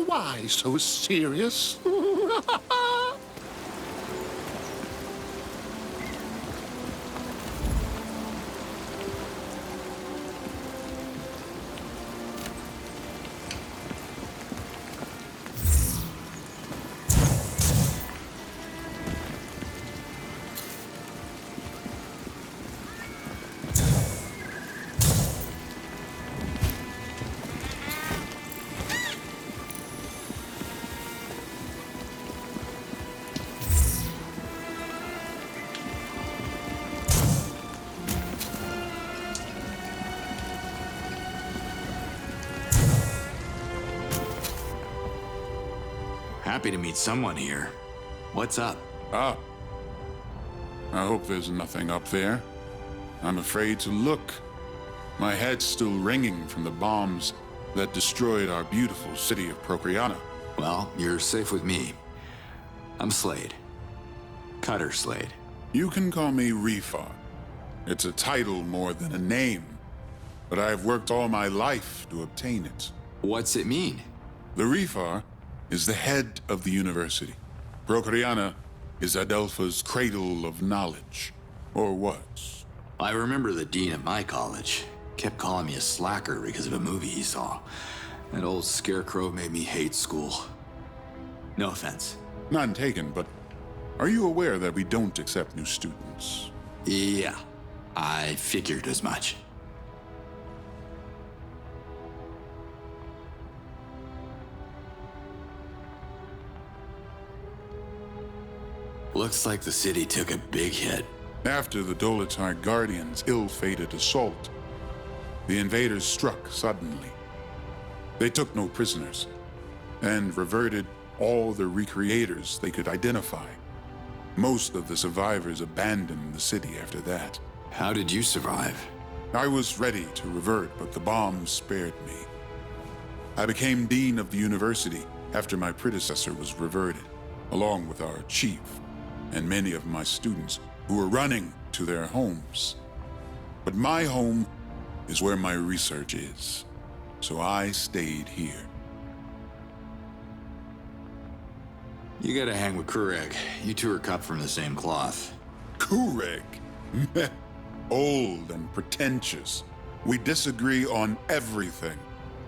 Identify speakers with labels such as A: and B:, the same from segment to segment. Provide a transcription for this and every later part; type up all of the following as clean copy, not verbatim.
A: Why so serious?
B: Happy to meet someone here. What's up?
A: Ah. I hope there's nothing up there. I'm afraid to look. My head's still ringing from the bombs that destroyed our beautiful city of Prokriana.
B: Well, you're safe with me. I'm Slade. Cutter Slade.
A: You can call me Refar. It's a title more than a name, but I've worked all my life to obtain it.
B: What's it mean?
A: The Refar is the head of the university. Prokriana is Adelpha's cradle of knowledge, or was.
B: I remember the dean at my college kept calling me a slacker because of a movie he saw. That old scarecrow made me hate school. No offense.
A: None taken, but are you aware that we don't accept new students?
B: Yeah, I figured as much. Looks like the city took a big hit.
A: After the Dolotar Guardians' ill-fated assault, the invaders struck suddenly. They took no prisoners, and reverted all the recreators they could identify. Most of the survivors abandoned the city after that.
B: How did you survive?
A: I was ready to revert, but the bombs spared me. I became dean of the university after my predecessor was reverted, along with our chief and many of my students who were running to their homes. But my home is where my research is, so I stayed here.
B: You gotta hang with Kureg. You two are cut from the same cloth.
A: Kureg? Old and pretentious. We disagree on everything.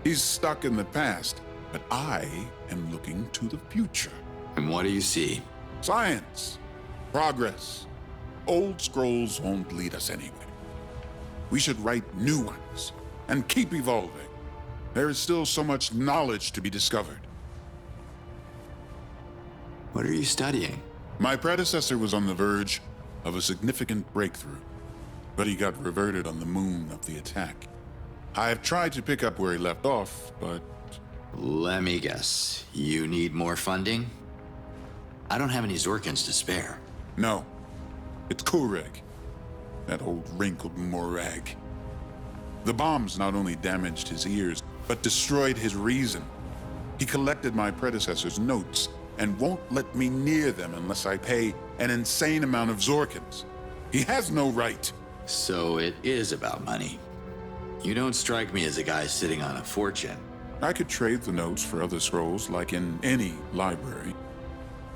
A: He's stuck in the past, but I am looking to the future.
B: And what do you see?
A: Science. Progress. Old scrolls won't lead us anywhere. We should write new ones and keep evolving. There is still so much knowledge to be discovered.
B: What are you studying?
A: My predecessor was on the verge of a significant breakthrough, but he got reverted on the moon of the attack. I have tried to pick up where he left off, but...
B: Let me guess. You need more funding? I don't have any Zorkins to spare.
A: No. It's Kureg. That old wrinkled morag. The bombs not only damaged his ears, but destroyed his reason. He collected my predecessor's notes and won't let me near them unless I pay an insane amount of Zorkins. He has no right.
B: So it is about money. You don't strike me as a guy sitting on a fortune.
A: I could trade the notes for other scrolls, like in any library.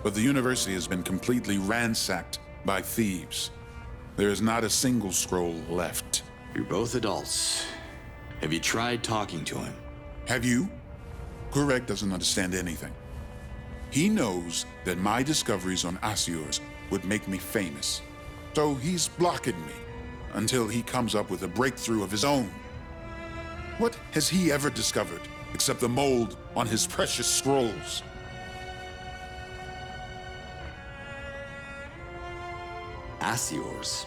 A: But the university has been completely ransacked by thieves. There is not a single scroll left.
B: You're both adults. Have you tried talking to him?
A: Have you? Kureg doesn't understand anything. He knows that my discoveries on Asiors would make me famous. So he's blocking me until he comes up with a breakthrough of his own. What has he ever discovered except the mold on his precious scrolls?
B: Asiors.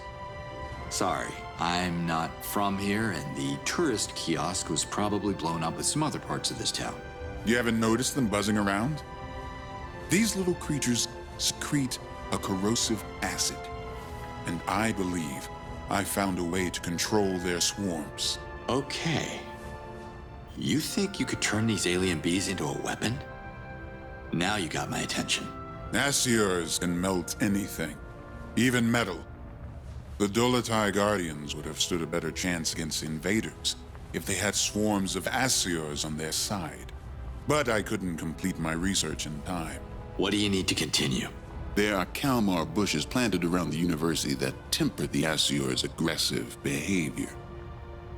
B: Sorry, I'm not from here, and the tourist kiosk was probably blown up with some other parts of this town.
A: You haven't noticed them buzzing around? These little creatures secrete a corrosive acid, and I believe I found a way to control their swarms.
B: Okay. You think you could turn these alien bees into a weapon? Now you got my attention.
A: Asiors can melt anything, even metal. The Dolotai Guardians would have stood a better chance against invaders if they had swarms of Asiors on their side. but I couldn't complete my research in time.
B: What do you need to continue?
C: There are Kalmar bushes planted around the university that temper the Assior's aggressive behavior.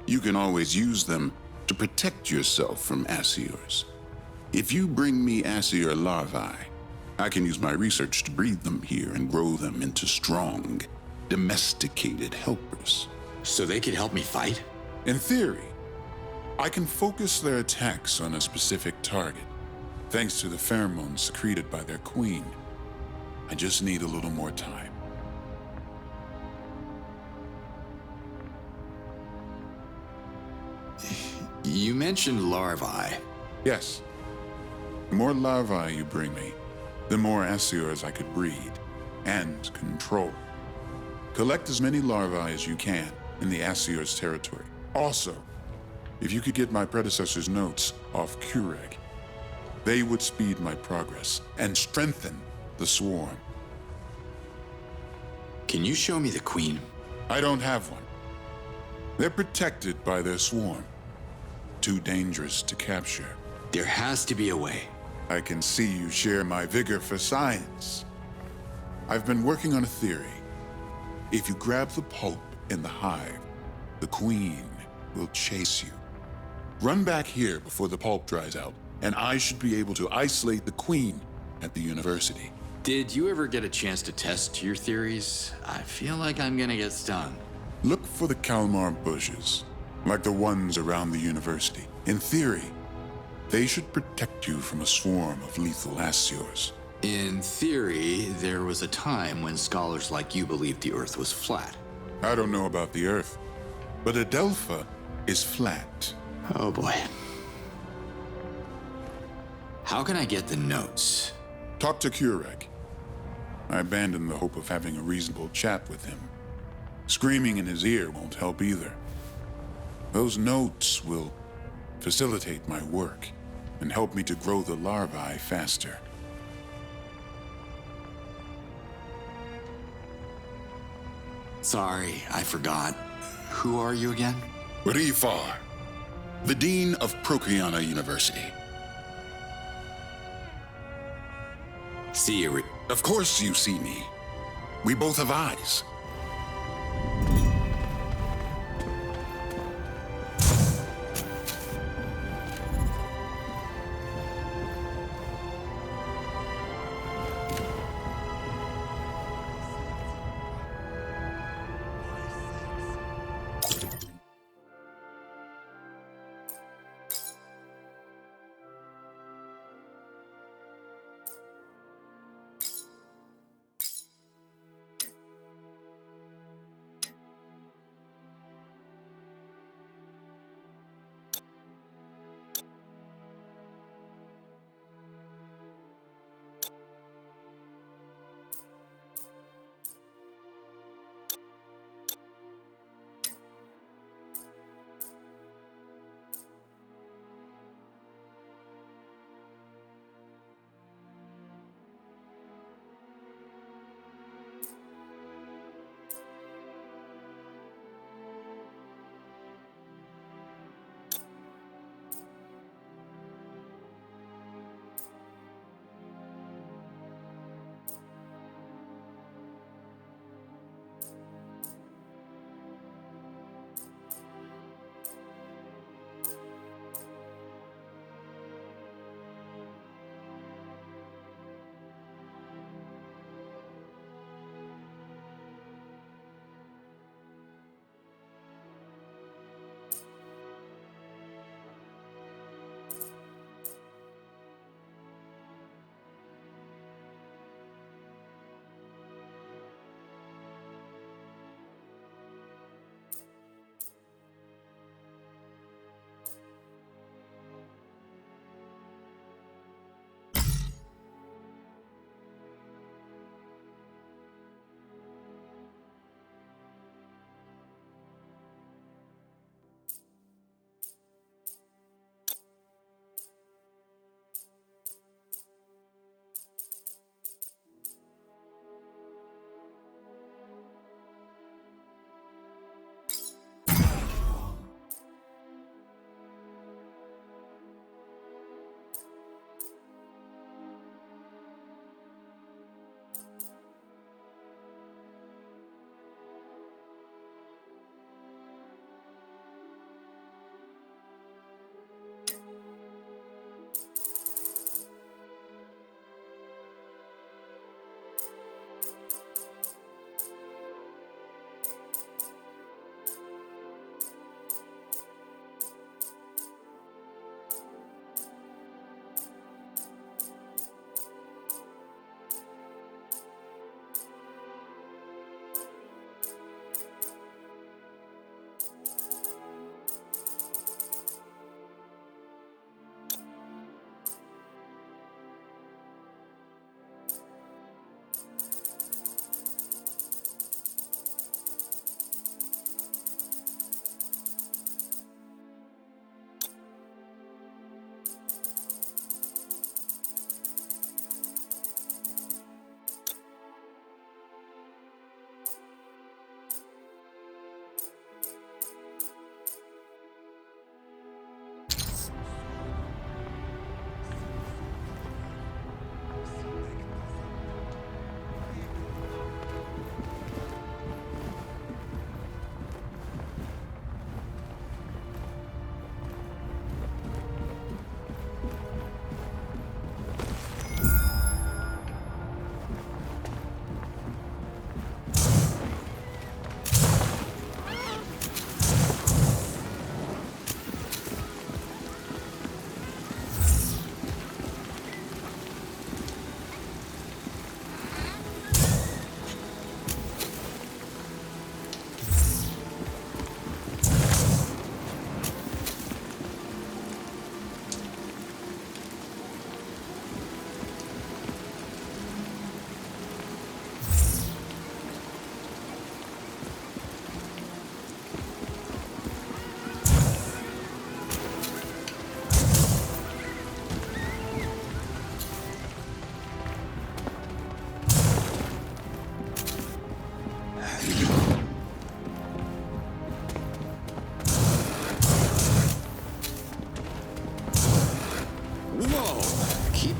C: You can always use them to protect yourself from Assiors. If you bring me Assior larvae, I can use my research to breed them here and grow them into strong, domesticated helpers.
B: So they could help me fight?
A: In theory, I can focus their attacks on a specific target, thanks to the pheromones secreted by their queen. I just need a little more time.
B: You mentioned larvae.
A: Yes. The more larvae you bring me, the more Assiors I could breed and control. Collect as many larvae as you can in the Assior's territory. Also, if you could get my predecessor's notes off Kureg, they would speed my progress and strengthen the swarm.
B: Can you show me the queen?
A: I don't have one. They're protected by their swarm. Too dangerous to capture.
B: There has to be a way.
A: I can see you share my vigor for science. I've been working on a theory. If you grab the pulp in the hive, the queen will chase you. Run back here before the pulp dries out, and I should be able to isolate the queen at the university.
B: Did you ever get a chance to test your theories? I feel like I'm gonna get stung.
A: Look for the Kalmar bushes, like the ones around the university. In theory, they should protect you from a swarm of lethal Assiors.
B: In theory, there was a time when scholars like you believed the Earth was flat.
A: I don't know about the Earth, but Adelpha is flat.
B: Oh boy. How can I get the notes?
A: Talk to Kureg. I abandoned the hope of having a reasonable chat with him. Screaming in his ear won't help either. Those notes will facilitate my work and help me to grow the larvae faster.
B: Sorry, I forgot. Who are you again?
C: Rifar, the Dean of Prokriana University.
B: See you,
C: Of course you see me. We both have eyes.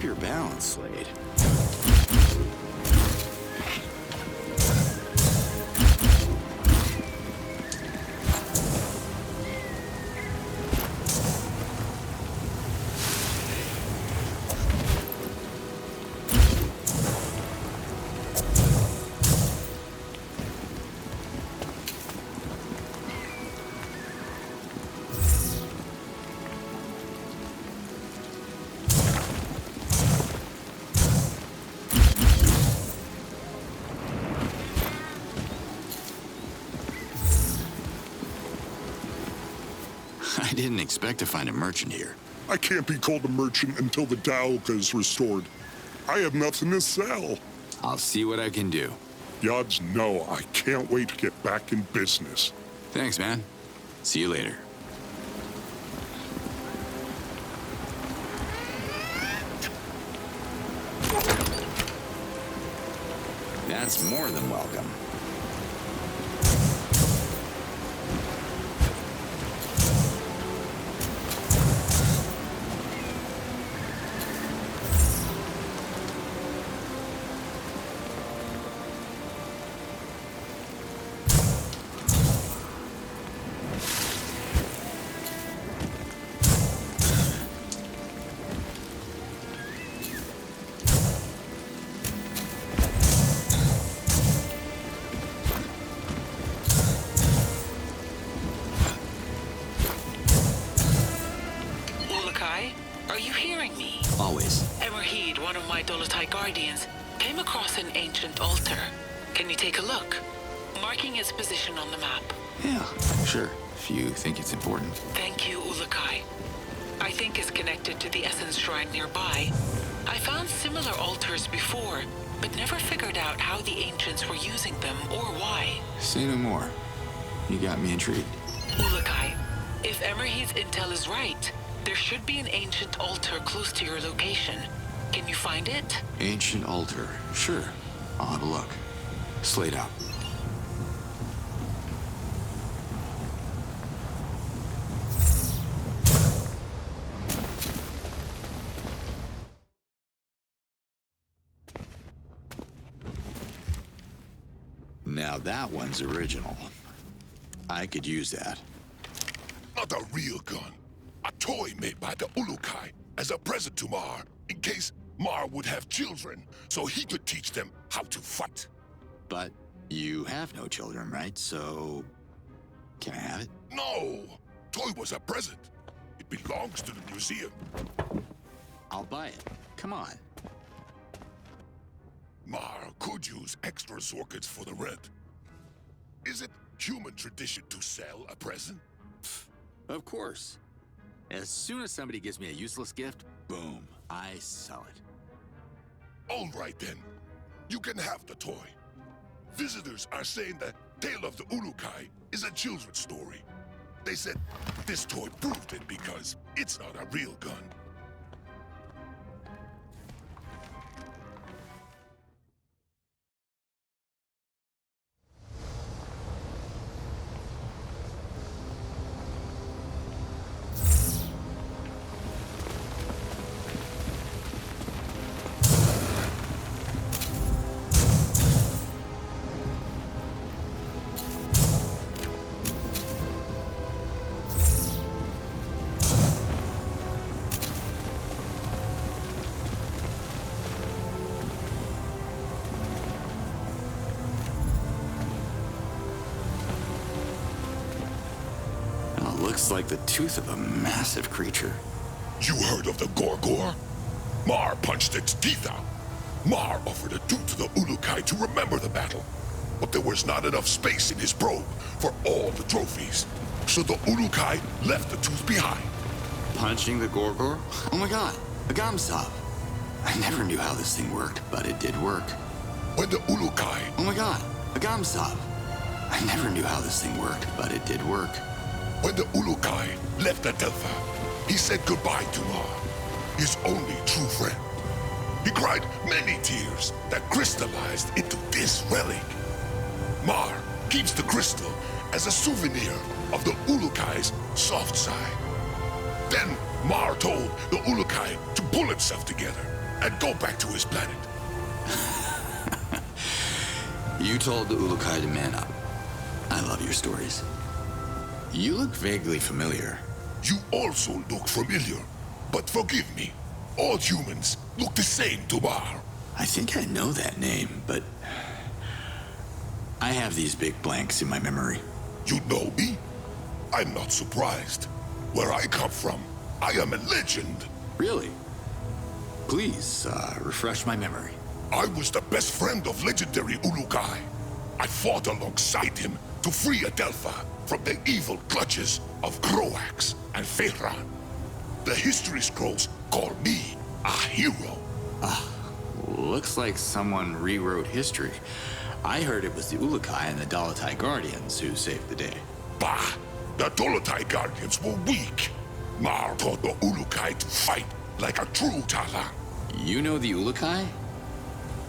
B: your balance, Slade. I didn't expect to find a merchant here.
D: I can't be called a merchant until the Dalka is restored. I have nothing to sell.
B: I'll see what I can do.
D: Yods know I can't wait to get back in business.
B: Thanks, man. See you later. That's more than welcome.
E: Are you hearing me?
B: Always.
E: Emerheed, one of my Dolotai guardians, came across an ancient altar. Can you take a look? Marking its position on the map.
B: Yeah, sure. If you think it's important.
E: Thank you, Ulukai. I think it's connected to the Essence Shrine nearby. I found similar altars before, but never figured out how the ancients were using them or why.
B: Say no more. You got me intrigued.
E: Ulukai, if Emerheed's intel is right, there should be an ancient altar close to your location. Can you find it?
B: Ancient altar. Sure. I'll have a look. Slate out. Now that one's original. I could use that.
F: Not a real gun. A toy made by the Ulukai as a present to Mar, in case Mar would have children, so he could teach them how to fight.
B: But you have no children, right? So... can I have it?
F: No! Toy was a present. It belongs to the museum.
B: I'll buy it. Come on.
F: Mar could use extra circuits for the rent. Is it human tradition to sell a present?
B: Of course. As soon as somebody gives me a useless gift, boom, I sell it.
F: All right then. You can have the toy. Visitors are saying the Tale of the Ulukai is a children's story. They said this toy proved it because it's not a real gun.
B: Looks like the tooth of a massive creature.
F: You heard of the Gorgor? Mar punched its teeth out. Mar offered a tooth to the Ulukai to remember the battle. But there was not enough space in his probe for all the trophies. So the Ulukai left the tooth behind.
B: Punching the Gorgor? Oh my god, a Gamsav. I never knew how this thing worked, but it did work.
F: When the Ulukai...
B: Oh my god, a Gamsav. I never knew how this thing worked, but it did work.
F: When the Ulukai left the Delta, he said goodbye to Mar, his only true friend. He cried many tears that crystallized into this relic. Mar keeps the crystal as a souvenir of the Ulukai's soft side. Then Mar told the Ulukai to pull himself together. and go back to his planet.
B: You told the Ulukai to man up. I love your stories. You look vaguely familiar.
F: You also look familiar, but forgive me. All humans look the same to Mar.
B: I think I know that name, but I have these big blanks in my memory.
F: You know me? I'm not surprised. Where I come from, I am a legend.
B: Really? Please, refresh my memory.
F: I was the best friend of legendary Ulukai. I fought alongside him to free Adelpha from the evil clutches of Croax and Fehran. The history scrolls call me a hero.
B: Looks like someone rewrote history. I heard it was the Ulukai and the Dalatai Guardians who saved the day.
F: Bah! The Dolotai Guardians were weak. Mar taught the Ulukai to fight like a true Talan.
B: You know the Ulukai?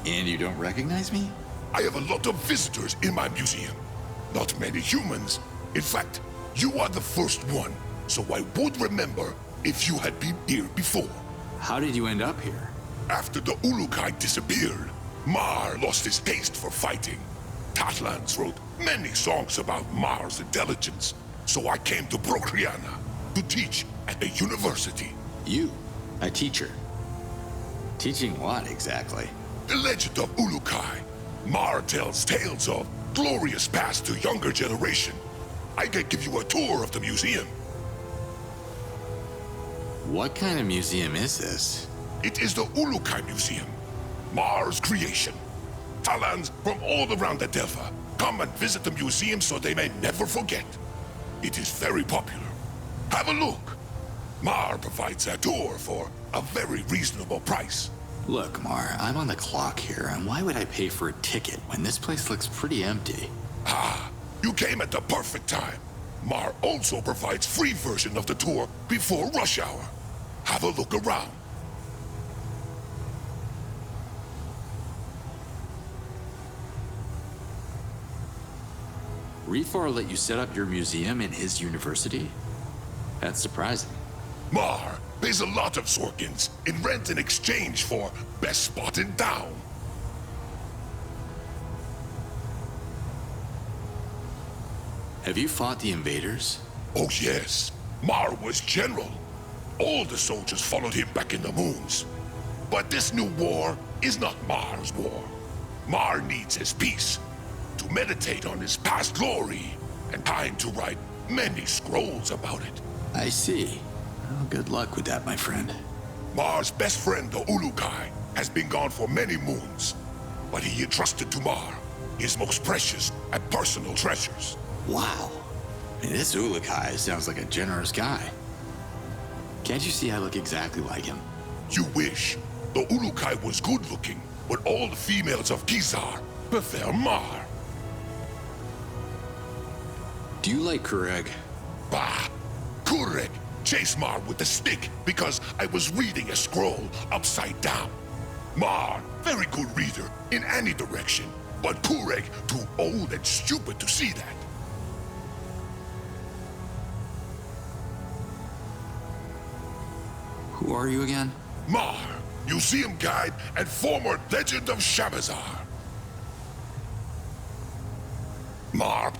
B: And you don't recognize me?
F: I have a lot of visitors in my museum. Not many humans. In fact, you are the first one, so I would remember if you had been here before.
B: How did you end up here?
F: After the Ulukai disappeared, Mar lost his taste for fighting. Tatlans wrote many songs about Mar's intelligence, so I came to Prokriana to teach at the university.
B: You? A teacher? Teaching what, exactly?
F: The legend of Ulukai. Mar tells tales of glorious past to younger generation. I can give you a tour of the museum.
B: What kind of museum is this?
F: It is the Ulukai Museum, Mar's creation. Talans from all around Adelpha come and visit the museum so they may never forget. It is very popular. Have a look. Mar provides a tour for a very reasonable price.
B: Look, Mar, I'm on the clock here, and why would I pay for a ticket when this place looks pretty empty?
F: Ah, you came at the perfect time. Mar also provides free version of the tour before rush hour. Have a look around.
B: Refar let you set up your museum in his university? That's surprising.
F: Mar pays a lot of Zorkins in rent in exchange for best spot in town.
B: Have you fought the invaders?
F: Oh yes, Mar was general. All the soldiers followed him back in the moons. But this new war is not Mar's war. Mar needs his peace, to meditate on his past glory, and time to write many scrolls about it.
B: I see. Well, good luck with that, my friend.
F: Mar's best friend, the Ulukai, has been gone for many moons, but he entrusted to Mar his most precious and personal treasures.
B: Wow. This Ulukai sounds like a generous guy. Can't you see I look exactly like him?
F: You wish. The Ulukai was good-looking, but all the females of Gizar prefer Mar.
B: Do you like Kureg?
F: Bah! Kurek chased Mar with a stick because I was reading a scroll upside down. Mar, very good reader in any direction, but Kurek too old and stupid to see that.
B: Who are you again?
F: Mar, museum guide and former legend of Shabazar. Mar.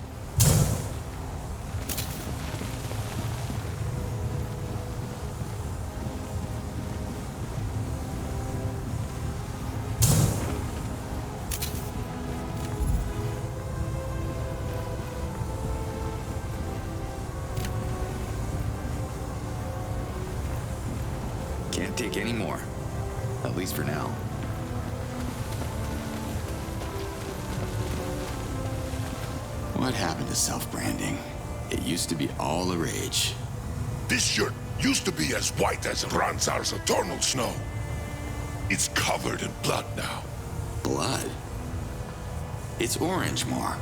B: Can't take any more. At least for now. What happened to self-branding? It used to be all the rage.
F: This shirt used to be as white as Ranzar's eternal snow. It's covered in blood now.
B: Blood? It's orange, Mar.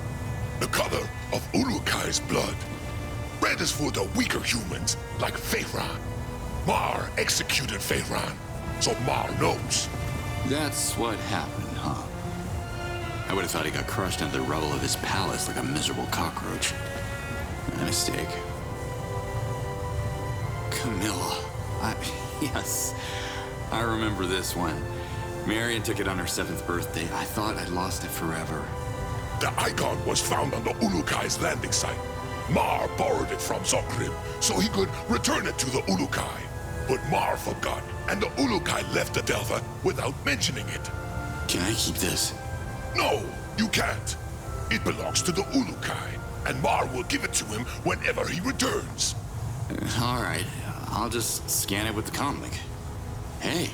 F: The color of Ulukai's blood. Red is for the weaker humans, like Fehran. Mar executed Fehran, so Mar knows.
B: That's what happened, huh? I would have thought he got crushed under the rubble of his palace like a miserable cockroach. My mistake. Camilla. Yes, I remember this one. Marion took it on her 7th birthday. I thought I'd lost it forever.
F: The icon was found on the Ulukai's landing site. Mar borrowed it from Zokrim so he could return it to the Ulukai. But Mar forgot, and the Ulukai left the Delta without mentioning it.
B: Can I keep this?
F: No, you can't. It belongs to the Ulukai, and Mar will give it to him whenever he returns.
B: All right, I'll just scan it with the comlink. Hey,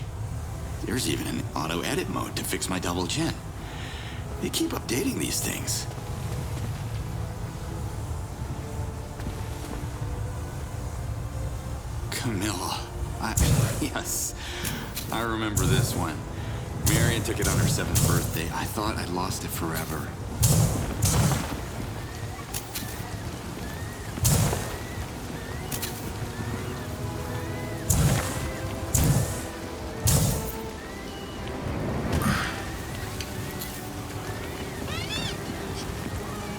B: there's even an auto-edit mode to fix my double chin. They keep updating these things. Camilla. Yes, I remember this one. Marion took it on her 7th birthday. I thought I'd lost it forever.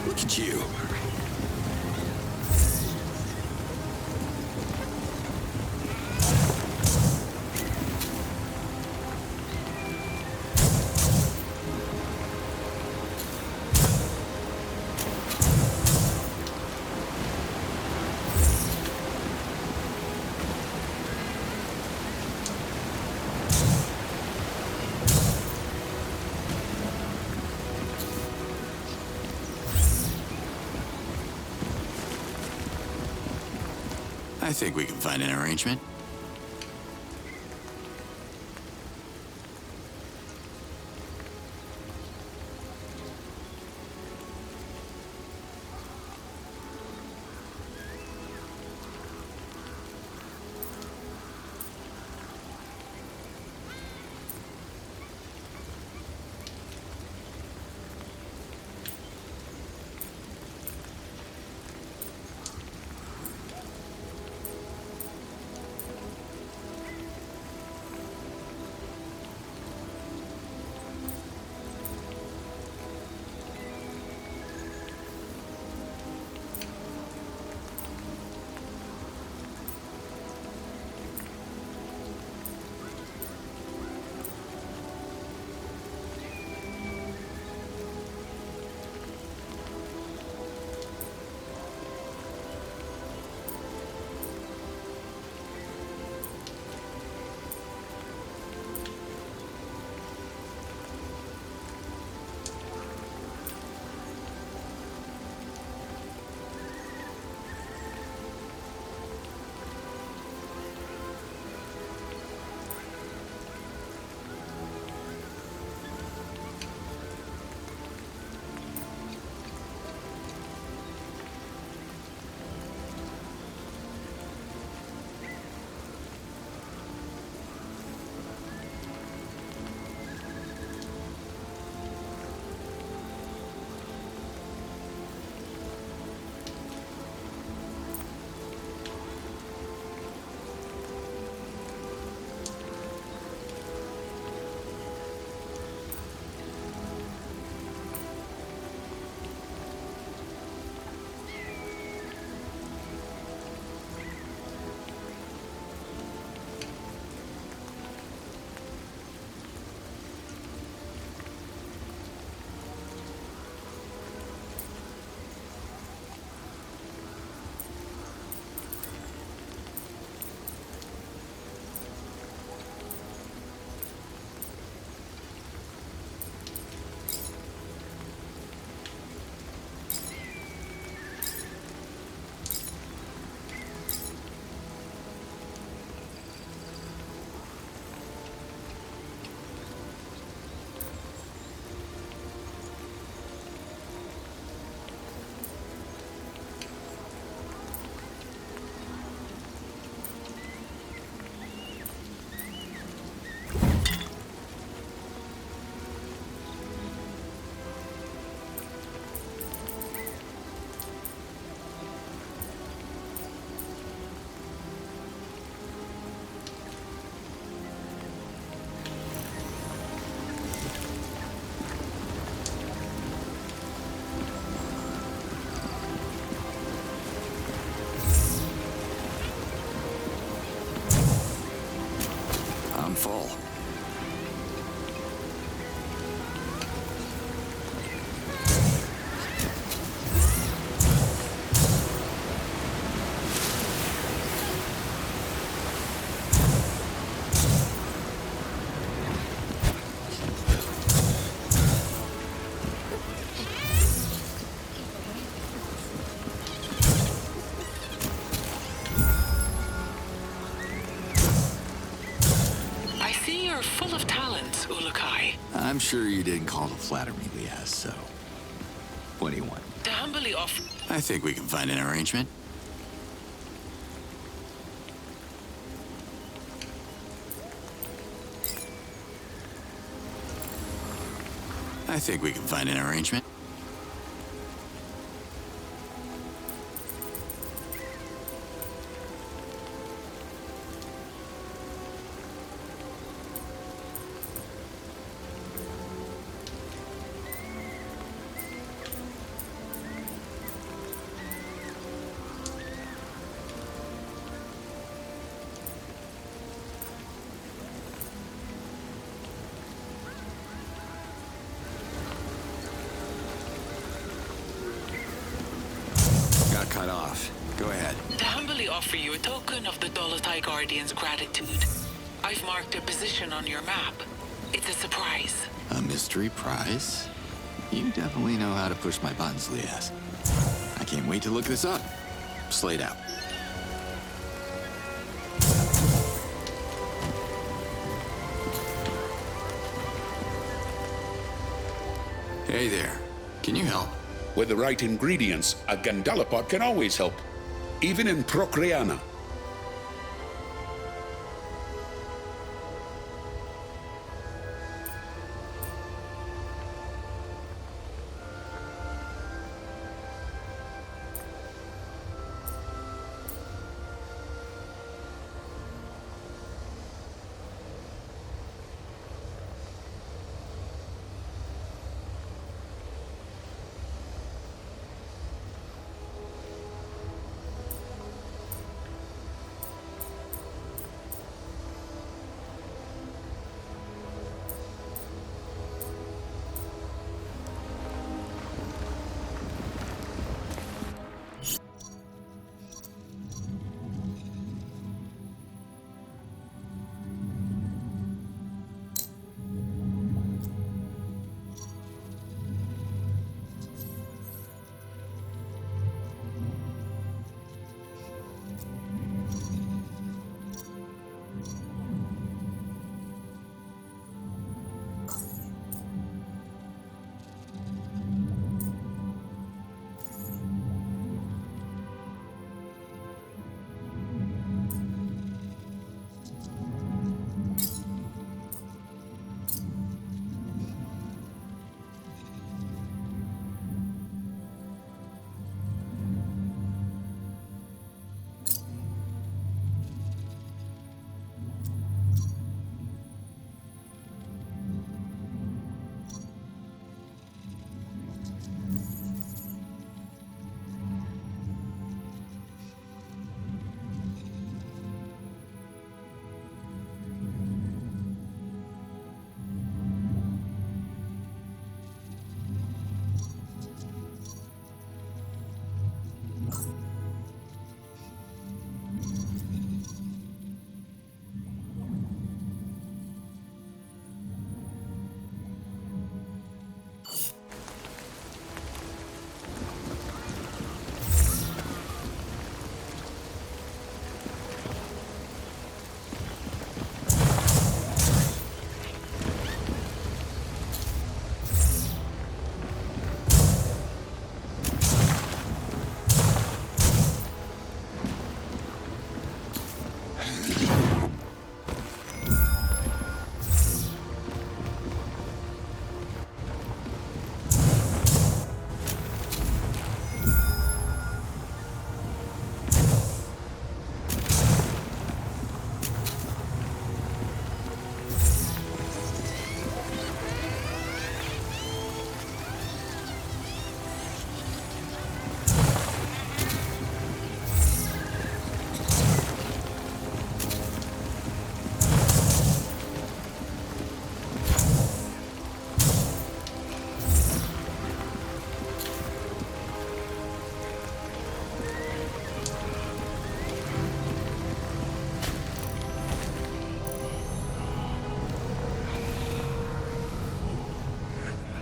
B: Look at you. I think we can find an arrangement. I'm full.
E: are full of talents, Ulukai.
B: I'm sure you didn't call to flatter me, Liaz, so... What do you want?
E: To humbly offer...
B: I think we can find an arrangement. I think we can find an arrangement. Cut off. Go ahead.
E: To humbly offer you a token of the Dolotai Guardian's gratitude. I've marked a position on your map. It's a surprise.
B: A mystery prize? You definitely know how to push my buttons, Liaz. I can't wait to look this up. Slate out. Hey there. Can you help?
G: With the right ingredients, a Gandalapod can always help. Even in Prokriana.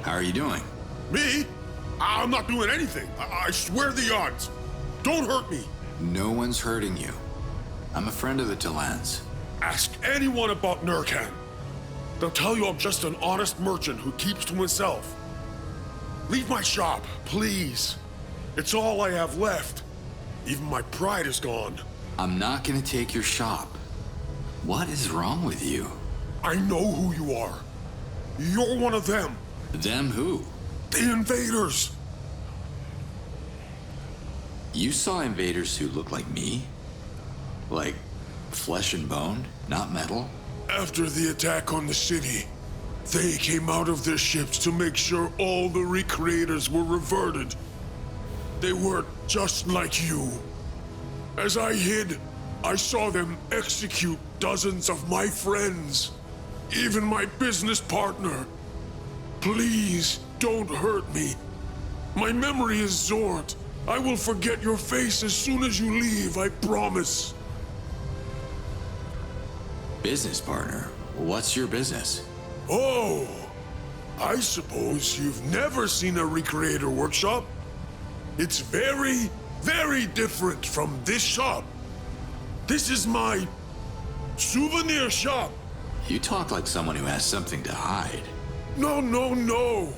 B: How are you doing?
D: Me? I'm not doing anything. I swear the odds. Don't hurt me.
B: No one's hurting you. I'm a friend of the Talans.
D: Ask anyone about Nurkan. They'll tell you I'm just an honest merchant who keeps to himself. Leave my shop, please. It's all I have left. Even my pride is gone.
B: I'm not gonna take your shop. What is wrong with you?
D: I know who you are. You're one of them.
B: Them who?
D: The invaders.
B: You saw invaders who look like me? Like flesh and bone, not metal?
D: After the attack on the city, they came out of their ships to make sure all the recreators were reverted. They were just like you. As I hid, I saw them execute dozens of my friends, even my business partner. Please don't hurt me. My memory is Zord. I will forget your face as soon as you leave, I promise.
B: Business partner? What's your business?
D: Oh, I suppose you've never seen a recreator workshop? It's very, very different from this shop. This is my souvenir shop.
B: You talk like someone who has something to hide.
D: No, no, no.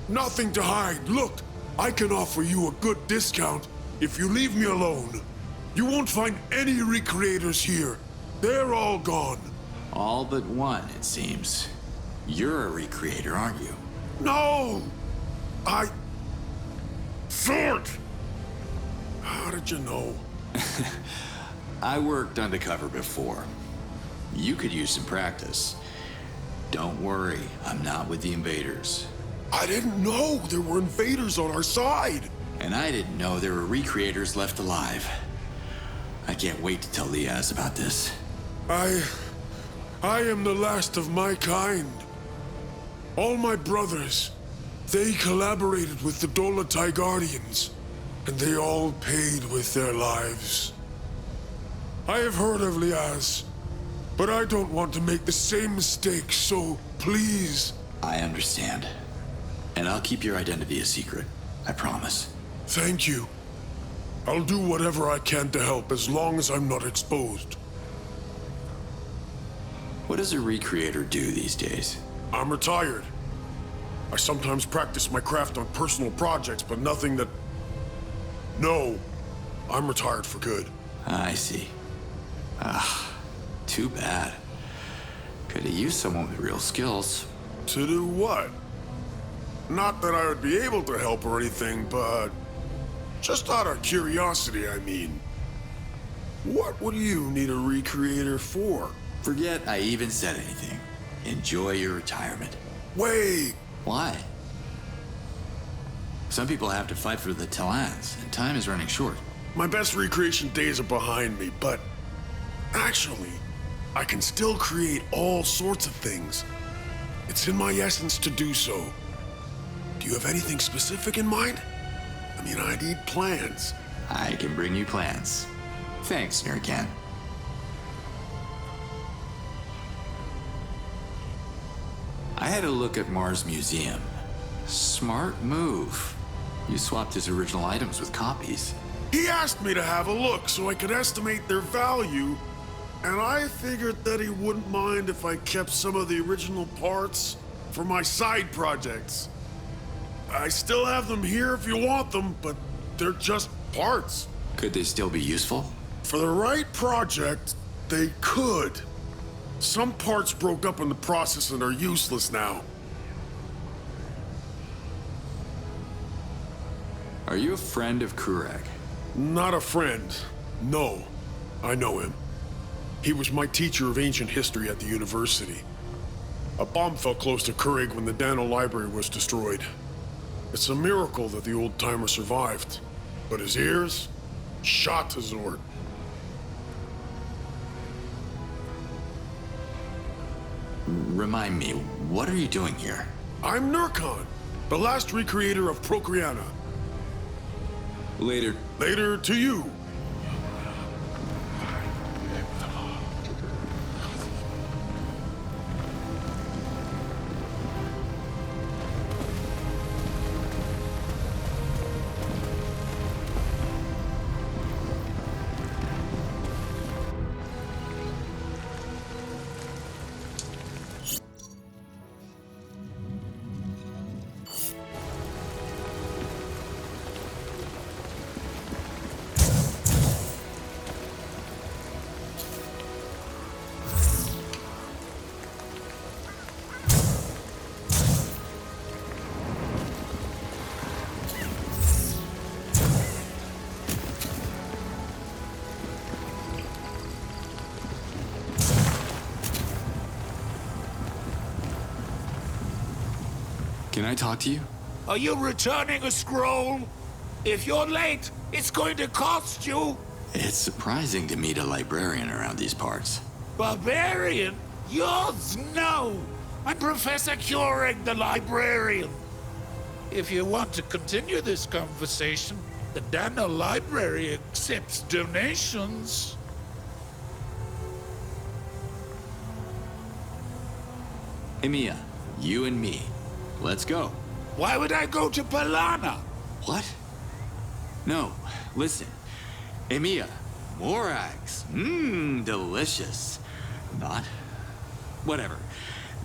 D: Nothing to hide. Look, I can offer you a good discount if you leave me alone. You won't find any recreators here. They're all gone.
B: All but one, it seems. You're a recreator, aren't you?
D: No! Sword! How did you know?
B: I worked undercover before. You could use some practice. Don't worry, I'm not with the invaders.
D: I didn't know there were invaders on our side.
B: And I didn't know there were recreators left alive. I can't wait to tell Liaz about this.
D: I am the last of my kind. All my brothers, they collaborated with the Dolotai Guardians, and they all paid with their lives. I have heard of Liaz, but I don't want to make the same mistake, so please.
B: I understand. And I'll keep your identity a secret, I promise.
D: Thank you. I'll do whatever I can to help as long as I'm not exposed.
B: What does a recreator do these days?
D: I'm retired. I sometimes practice my craft on personal projects, but nothing that... No, I'm retired for good.
B: I see. Too bad. Could have used someone with real skills.
D: To do what? Not that I would be able to help or anything, but... just out of curiosity, I mean. What would you need a recreator for?
B: Forget I even said anything. Enjoy your retirement.
D: Wait!
B: Why? Some people have to fight for the Talans, and time is running short.
D: My best recreation days are behind me, but... actually, I can still create all sorts of things. It's in my essence to do so. Do you have anything specific in mind? I mean, I need plans.
B: I can bring you plans. Thanks, Nurkan. I had a look at Mars Museum. Smart move. You swapped his original items with copies.
D: He asked me to have a look so I could estimate their value, and I figured that he wouldn't mind if I kept some of the original parts for my side projects. I still have them here if you want them, but they're just parts.
B: Could they still be useful?
D: For the right project, they could. Some parts broke up in the process and are useless now.
B: Are you a friend of Kurek?
D: Not a friend. No. I know him. He was my teacher of ancient history at the university. A bomb fell close to Kurig when the Dano library was destroyed. It's a miracle that the old-timer survived. But his ears? Shot to Zord.
B: Remind me, what are you doing here?
D: I'm Nurkan, the last recreator of Prokriana.
B: Later.
D: Later to you.
B: Can I talk to you?
H: Are you returning a scroll? If you're late, it's going to cost you.
B: It's surprising to meet a librarian around these parts.
H: Barbarian? Yours? No. I'm Professor Keurig, the librarian. If you want to continue this conversation, the Dano Library accepts donations.
B: Emiya, you and me. Let's go.
H: Why would I go to Palana?
B: What? No, listen. Emiya, Morags. Delicious. Not? Whatever.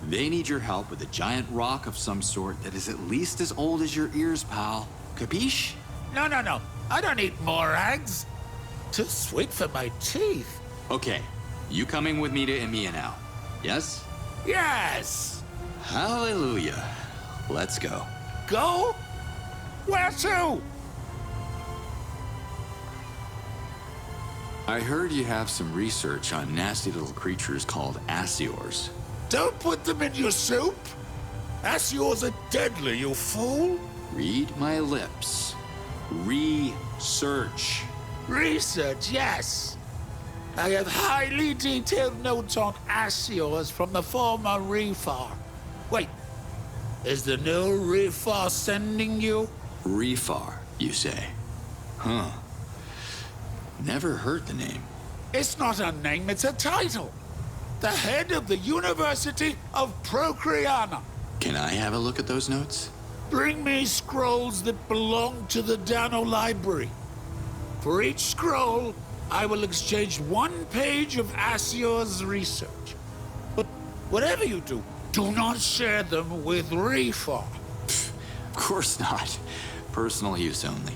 B: They need your help with a giant rock of some sort that is at least as old as your ears, pal. Capiche?
H: No. I don't eat morags. Too sweet for my teeth.
B: Okay, you coming with me to Emiya now? Yes?
H: Yes.
B: Hallelujah. Let's go.
H: Go? Where to?
B: I heard you have some research on nasty little creatures called Asiors.
H: Don't put them in your soup. Asiors are deadly, you fool.
B: Read my lips. Research.
H: Research, yes. I have highly detailed notes on Asiors from the former Refar. Wait, is the new Refar sending you?
B: Refar, you say? Huh. Never heard the name.
H: It's not a name, it's a title. The head of the University of Prokriana.
B: Can I have a look at those notes?
H: Bring me scrolls that belong to the Dano Library. For each scroll, I will exchange 1 page of Asior's research. But whatever you do, do not share them with Refar.
B: Of course not. Personal use only.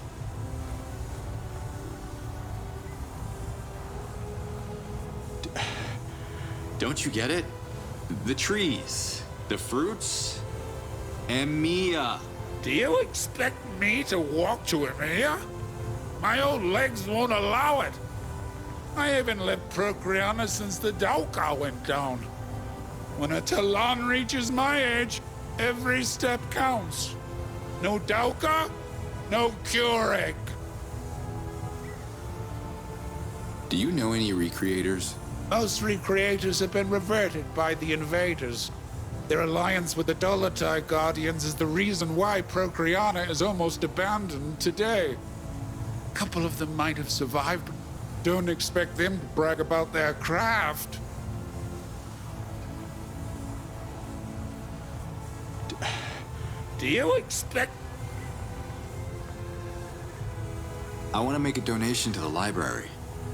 B: Don't you get it? The trees, the fruits, Emiya.
H: Do you expect me to walk to Emiya? My old legs won't allow it. I haven't left Prokriana since the Dauka went down. When a Talon reaches my age, every step counts. No Dauka, no Keurig.
B: Do you know any recreators?
H: Most recreators have been reverted by the invaders. Their alliance with the Dolotai Guardians is the reason why Prokriana is almost abandoned today. A couple of them might have survived, but don't expect them to brag about their craft. Do you expect...
B: I want to make a donation to the library.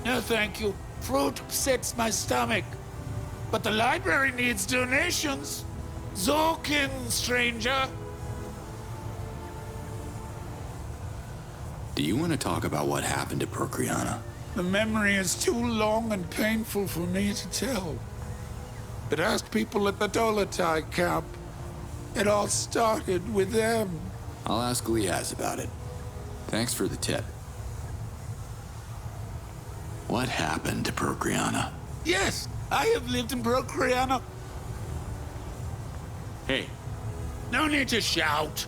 H: No, thank you. Fruit upsets my stomach. But the library needs donations. Zorkin, stranger.
B: Do you want to talk about what happened to Prokriana?
H: The memory is too long and painful for me to tell. But ask people at the Dolotai camp. It all started with them.
B: I'll ask Liaz about it. Thanks for the tip. What happened to Prokriana?
H: Yes, I have lived in Prokriana.
B: Hey.
H: No need to shout.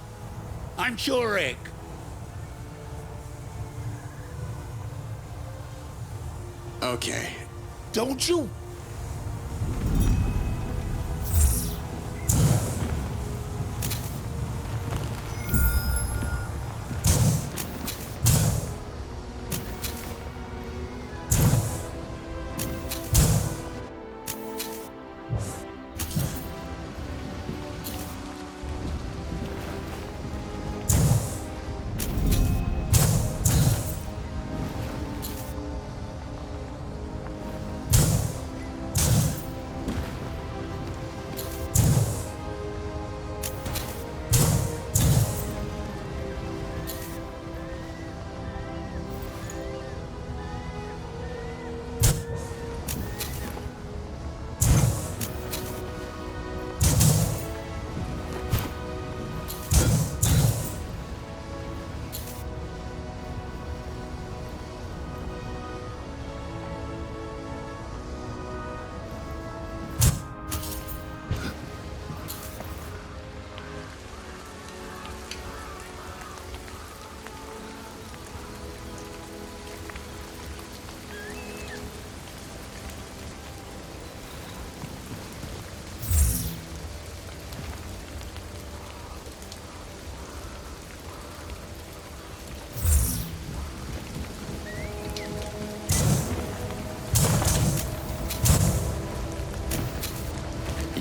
H: I'm Keurig.
B: Okay.
H: Don't you?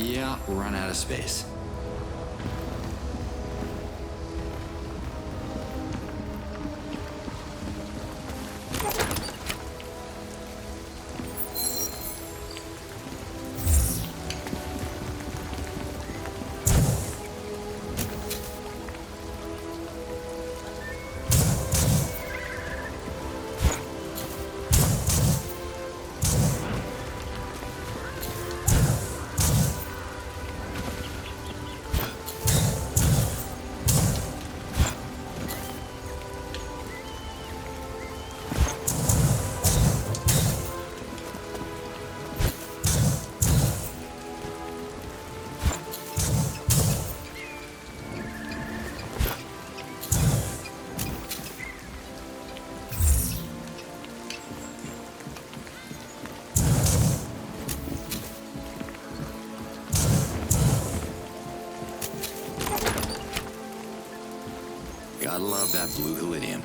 B: Yeah, run out of space. Gotta love that blue Helidium.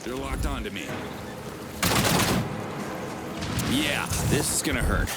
B: You're locked onto me. Yeah, this is gonna hurt.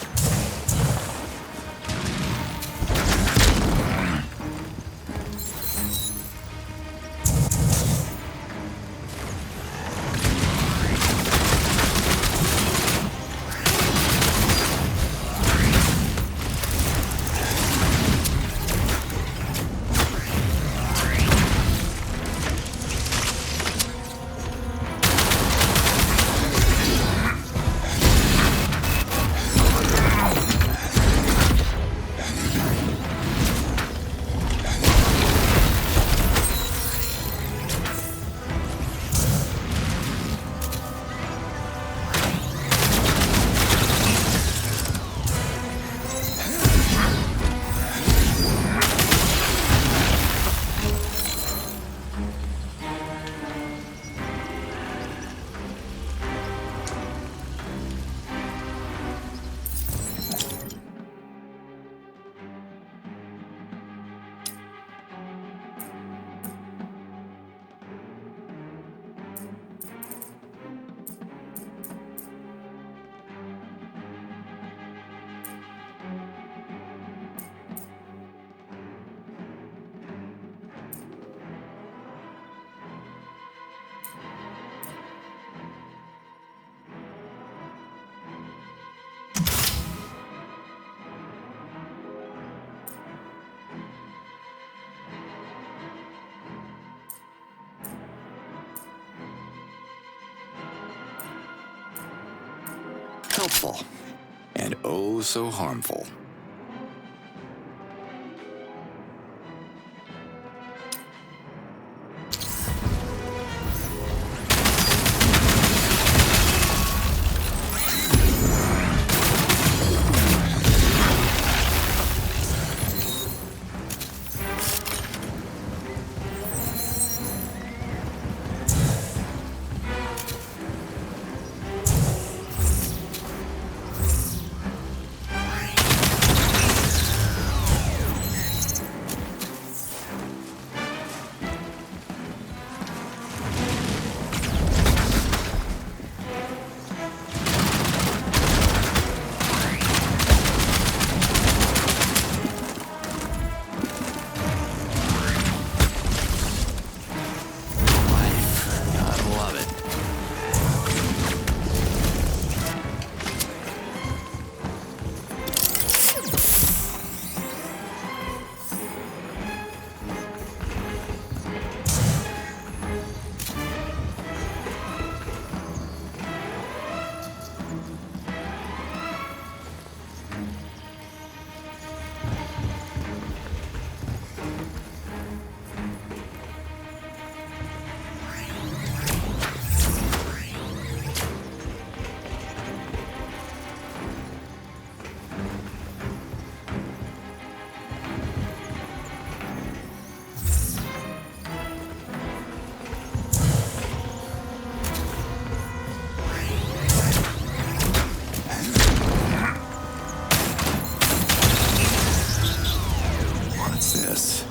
B: Helpful, and oh so harmful.
I: this.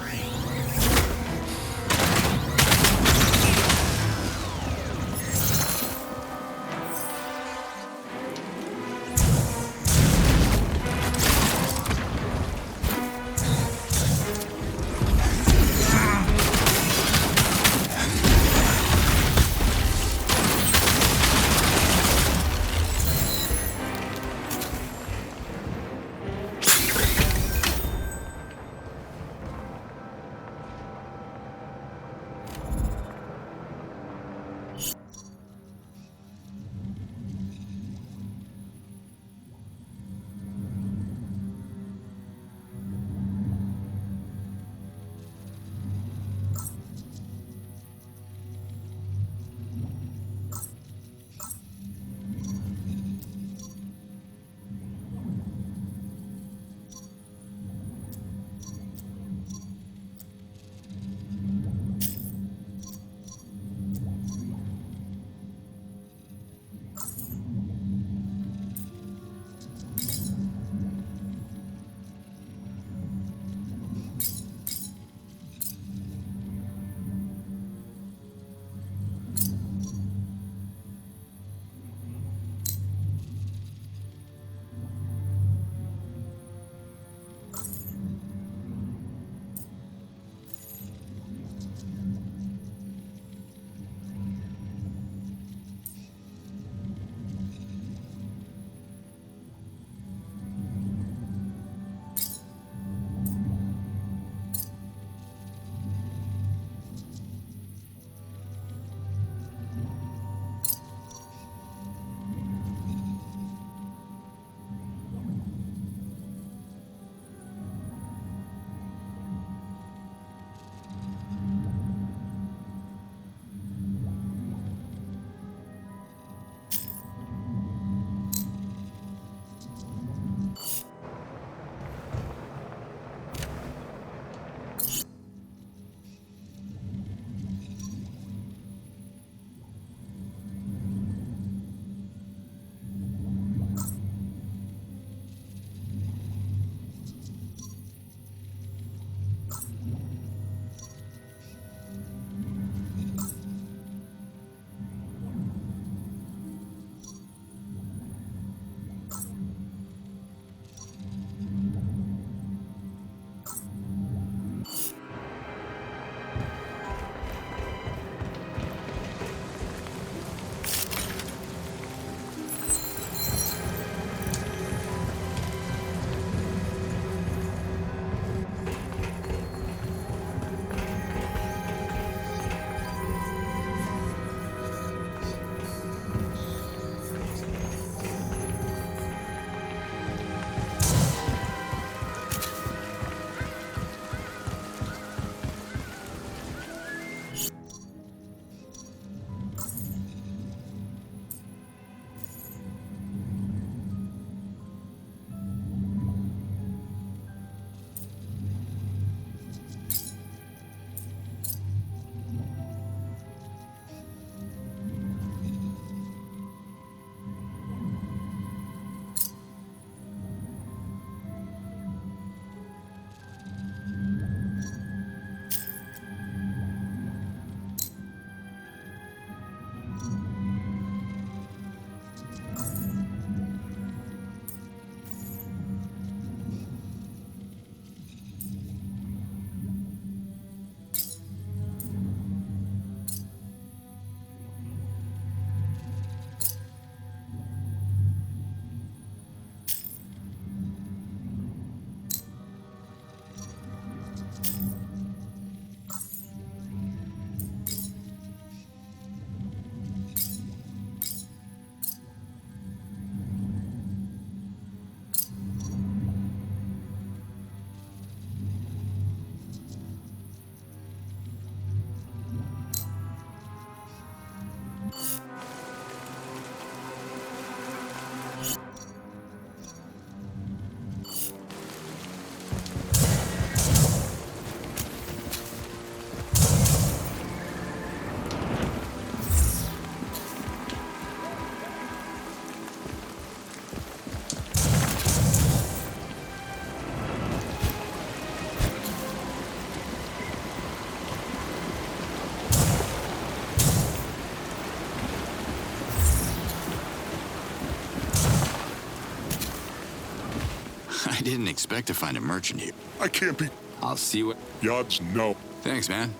B: didn't expect to find a merchant here.
F: I can't be.
B: I'll see what...
F: Odds no.
B: Thanks, man.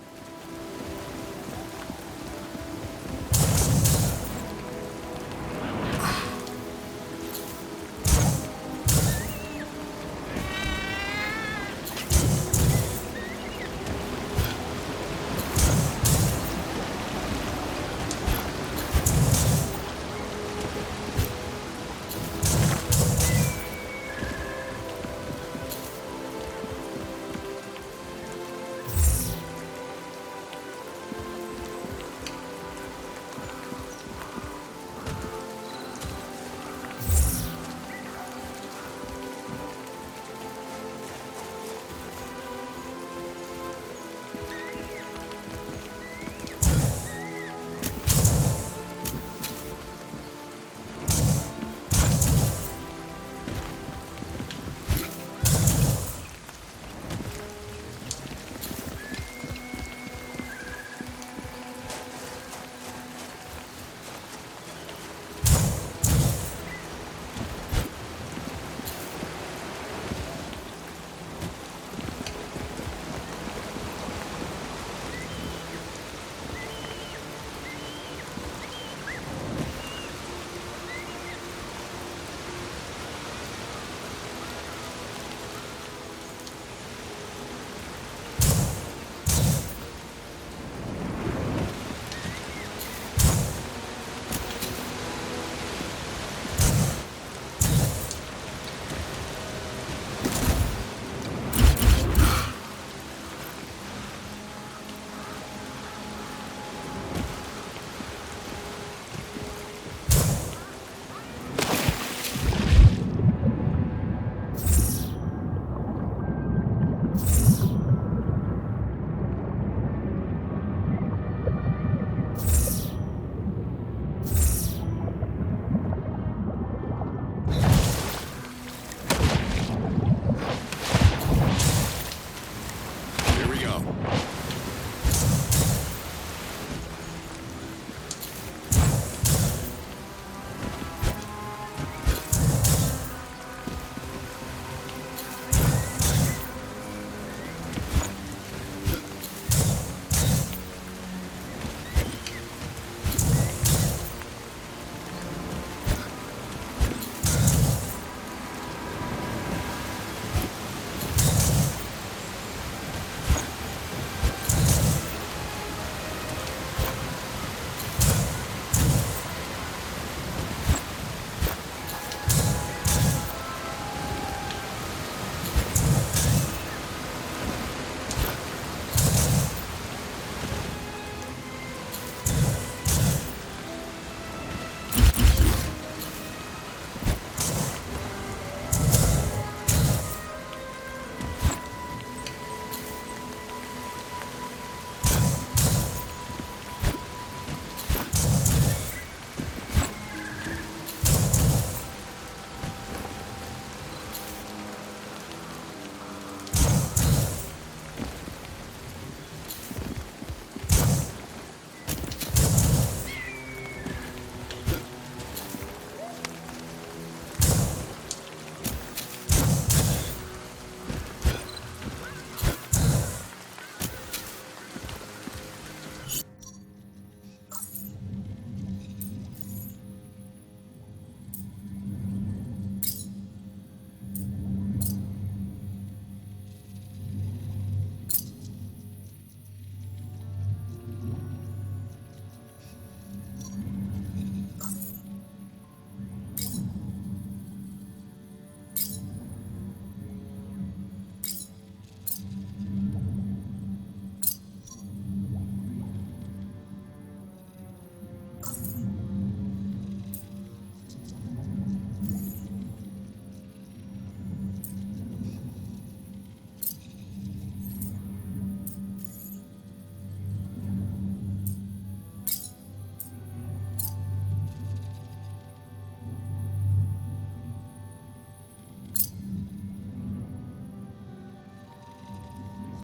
B: Here we go.